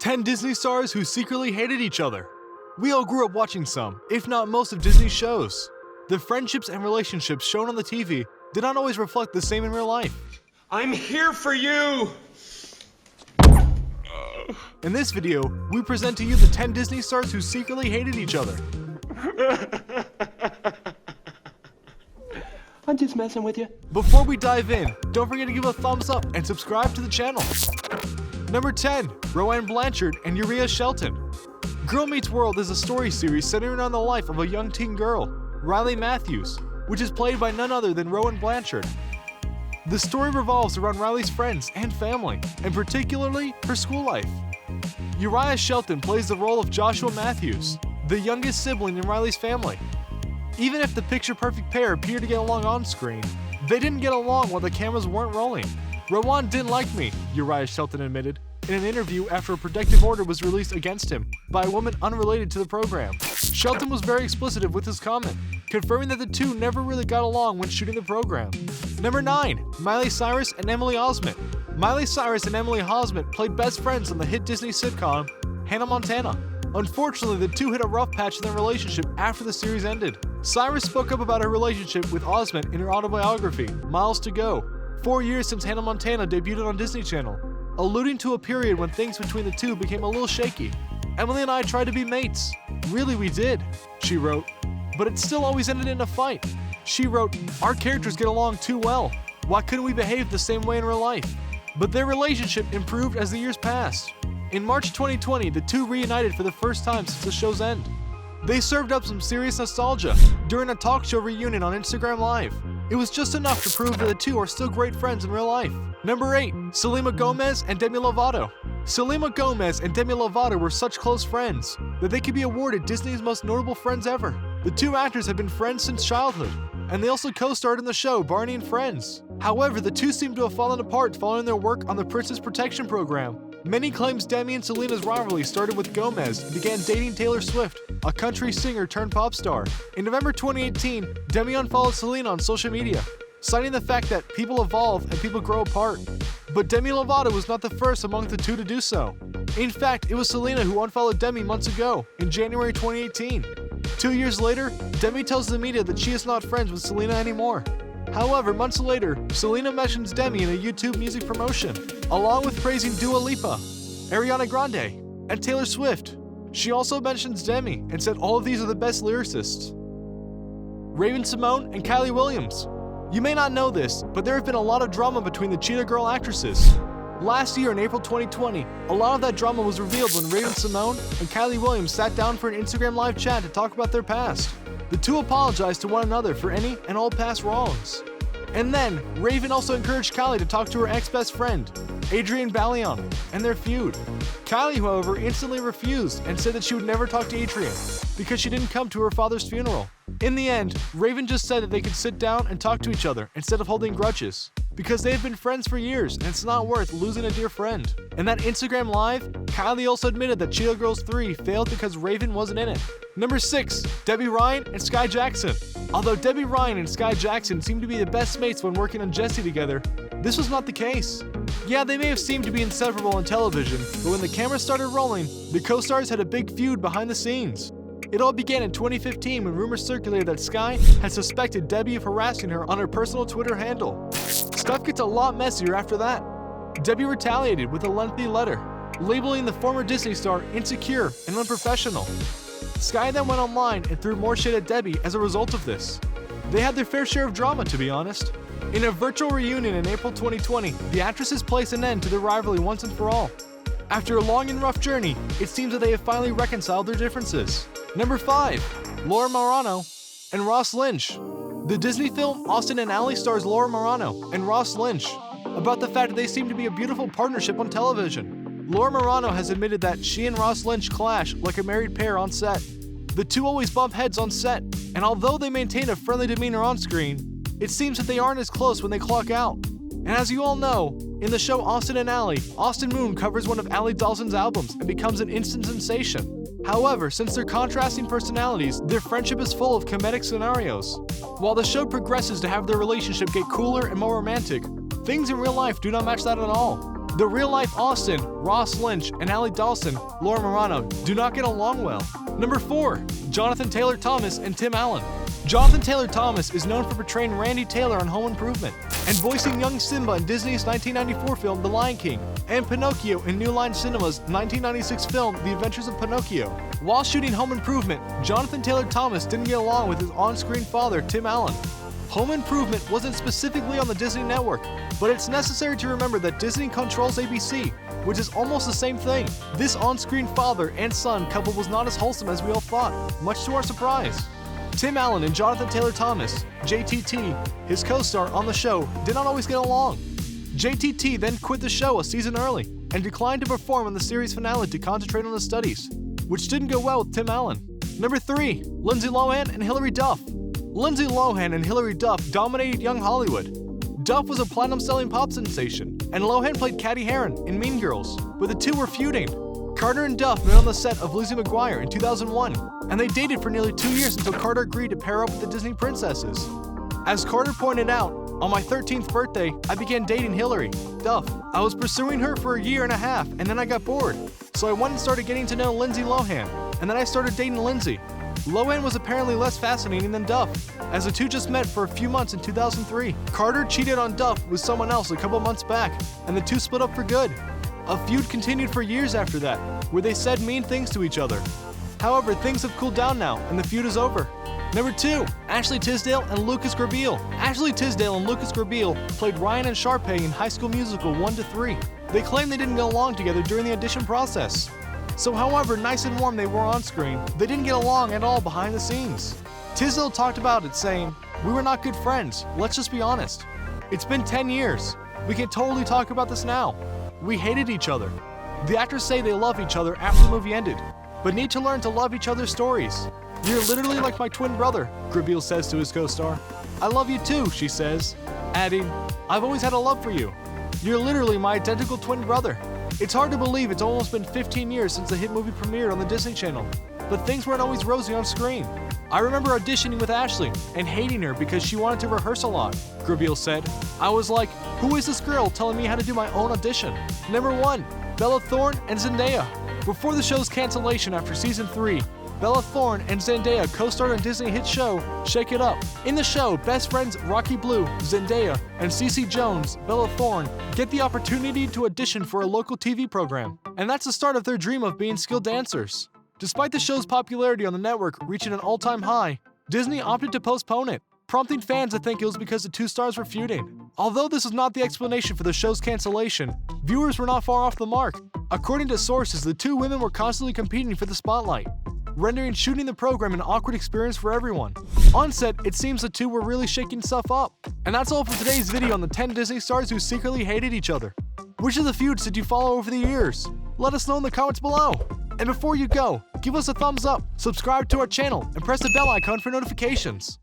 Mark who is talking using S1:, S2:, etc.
S1: 10 Disney stars who secretly hated each other. We all grew up watching some, if not most, of Disney's shows. The friendships and relationships shown on the TV did not always reflect the same in real life.
S2: I'm here for you!
S1: In this video, we present to you the 10 Disney stars who secretly hated each other.
S2: I'm just messing with you.
S1: Before we dive in, don't forget to give a thumbs up and subscribe to the channel. Number 10, Rowan Blanchard and Uriah Shelton. Girl Meets World is a story series centered around the life of a young teen girl, Riley Matthews, which is played by none other than Rowan Blanchard. The story revolves around Riley's friends and family, and particularly her school life. Uriah Shelton plays the role of Joshua Matthews, the youngest sibling in Riley's family. Even if the picture-perfect pair appeared to get along on screen, they didn't get along while the cameras weren't rolling. Rowan didn't like me, Uriah Shelton admitted in an interview after a protective order was released against him by a woman unrelated to the program. Shelton was very explicit with his comment, confirming that the two never really got along when shooting the program. Number 9, Miley Cyrus and Emily Osment. Miley Cyrus and Emily Osment played best friends on the hit Disney sitcom Hannah Montana. Unfortunately, the two hit a rough patch in their relationship after the series ended. Cyrus spoke up about her relationship with Osment in her autobiography, Miles to Go, 4 years since Hannah Montana debuted on Disney Channel, alluding to a period when things between the two became a little shaky. Emily and I tried to be mates. Really, we did, she wrote. But it still always ended in a fight. She wrote, our characters get along too well. Why couldn't we behave the same way in real life? But their relationship improved as the years passed. In March 2020, the two reunited for the first time since the show's end. They served up some serious nostalgia during a talk show reunion on Instagram Live. It was just enough to prove that the two are still great friends in real life. Number 8, Selena Gomez and Demi Lovato. Selena Gomez and Demi Lovato were such close friends that they could be awarded Disney's most notable friends ever. The two actors have been friends since childhood, and they also co-starred in the show Barney and Friends. However, the two seem to have fallen apart following their work on the Princess Protection Program. Many claims Demi and Selena's rivalry started with Gomez and began dating Taylor Swift, a country singer turned pop star. In November 2018, Demi unfollowed Selena on social media, citing the fact that people evolve and people grow apart. But Demi Lovato was not the first among the two to do so. In fact, it was Selena who unfollowed Demi months ago, in January 2018. 2 years later, Demi tells the media that she is not friends with Selena anymore. However, months later, Selena mentions Demi in a YouTube music promotion, along with praising Dua Lipa, Ariana Grande, and Taylor Swift. She also mentions Demi and said all of these are the best lyricists. Raven-Symoné and Kylie Williams. You may not know this, but there have been a lot of drama between the Cheetah Girl actresses. Last year in April 2020, a lot of that drama was revealed when Raven-Symoné and Kylie Williams sat down for an Instagram live chat to talk about their past. The two apologized to one another for any and all past wrongs. And then, Raven also encouraged Kylie to talk to her ex-best friend, Adrienne Bailon, and their feud. Kylie, however, instantly refused and said that she would never talk to Adrienne because she didn't come to her father's funeral. In the end, Raven just said that they could sit down and talk to each other instead of holding grudges, because they have been friends for years and it's not worth losing a dear friend. In that Instagram Live, Kylie also admitted that Cheetah Girls 3 failed because Raven wasn't in it. Number 6, Debbie Ryan and Sky Jackson. Although Debbie Ryan and Sky Jackson seemed to be the best mates when working on Jessie together, this was not the case. Yeah, they may have seemed to be inseparable on television, but when the camera started rolling, the co-stars had a big feud behind the scenes. It all began in 2015 when rumors circulated that Sky had suspected Debbie of harassing her on her personal Twitter handle. Stuff gets a lot messier after that. Debbie retaliated with a lengthy letter, labeling the former Disney star insecure and unprofessional. Sky then went online and threw more shade at Debbie as a result of this. They had their fair share of drama, to be honest. In a virtual reunion in April 2020, the actresses placed an end to their rivalry once and for all. After a long and rough journey, it seems that they have finally reconciled their differences. Number 5, Laura Marano and Ross Lynch. The Disney film Austin and Ally stars Laura Marano and Ross Lynch about the fact that they seem to be a beautiful partnership on television. Laura Marano has admitted that she and Ross Lynch clash like a married pair on set. The two always bump heads on set, and although they maintain a friendly demeanor on screen, it seems that they aren't as close when they clock out. And as you all know, in the show Austin and Ally, Austin Moon covers one of Ally Dawson's albums and becomes an instant sensation. However, since their contrasting personalities, their friendship is full of comedic scenarios. While the show progresses to have their relationship get cooler and more romantic, things in real life do not match that at all. The real-life Austin, Ross Lynch, and Allie Dawson, Laura Marano, do not get along well. Number 4. Jonathan Taylor Thomas and Tim Allen. Jonathan Taylor Thomas is known for portraying Randy Taylor on Home Improvement and voicing young Simba in Disney's 1994 film The Lion King and Pinocchio in New Line Cinema's 1996 film The Adventures of Pinocchio. While shooting Home Improvement, Jonathan Taylor Thomas didn't get along with his on-screen father, Tim Allen. Home Improvement wasn't specifically on the Disney network, but it's necessary to remember that Disney controls ABC, which is almost the same thing. This on-screen father and son couple was not as wholesome as we all thought, much to our surprise. Tim Allen and Jonathan Taylor Thomas, JTT, his co-star on the show, did not always get along. JTT then quit the show a season early and declined to perform in the series finale to concentrate on his studies, which didn't go well with Tim Allen. Number 3. Lindsay Lohan and Hilary Duff. Lindsay Lohan and Hilary Duff dominated young Hollywood. Duff was a platinum-selling pop sensation, and Lohan played Cathy Heron in Mean Girls, but the two were feuding. Carter and Duff met on the set of Lizzie McGuire in 2001, and they dated for nearly 2 years until Carter agreed to pair up with the Disney princesses. As Carter pointed out, on my 13th birthday, I began dating Hilary Duff. I was pursuing her for a year and a half, and then I got bored. So I went and started getting to know Lindsay Lohan, and then I started dating Lindsay. Lohan was apparently less fascinating than Duff, as the two just met for a few months in 2003. Carter cheated on Duff with someone else a couple months back, and the two split up for good. A feud continued for years after that, where they said mean things to each other. However, things have cooled down now, and the feud is over. Number 2. Ashley Tisdale and Lucas Grabeel. Ashley Tisdale and Lucas Grabeel played Ryan and Sharpay in High School Musical 1-3. They claim they didn't get along together during the audition process. So however nice and warm they were on screen, they didn't get along at all behind the scenes. Tisdale talked about it saying, "We were not good friends, let's just be honest. It's been 10 years. We can totally talk about this now. We hated each other." The actors say they love each other after the movie ended, but need to learn to love each other's stories. "You're literally like my twin brother," Grabeel says to his co-star. "I love you too," she says, adding, "I've always had a love for you. You're literally my identical twin brother." It's hard to believe it's almost been 15 years since the hit movie premiered on the Disney Channel, but things weren't always rosy on screen. "I remember auditioning with Ashley and hating her because she wanted to rehearse a lot," Grabeel said. "I was like, who is this girl telling me how to do my own audition?" Number 1. Bella Thorne and Zendaya. Before the show's cancellation after season 3, Bella Thorne and Zendaya co-starred on Disney hit show Shake It Up. In the show, best friends Rocky Blue, Zendaya, and Cece Jones, Bella Thorne, get the opportunity to audition for a local TV program, and that's the start of their dream of being skilled dancers. Despite the show's popularity on the network reaching an all-time high, Disney opted to postpone it, prompting fans to think it was because the two stars were feuding. Although this is not the explanation for the show's cancellation, viewers were not far off the mark. According to sources, the two women were constantly competing for the spotlight, rendering shooting the program an awkward experience for everyone. On set, it seems the two were really shaking stuff up. And that's all for today's video on the 10 Disney stars who secretly hated each other. Which of the feuds did you follow over the years? Let us know in the comments below. And before you go, give us a thumbs up, subscribe to our channel, and press the bell icon for notifications.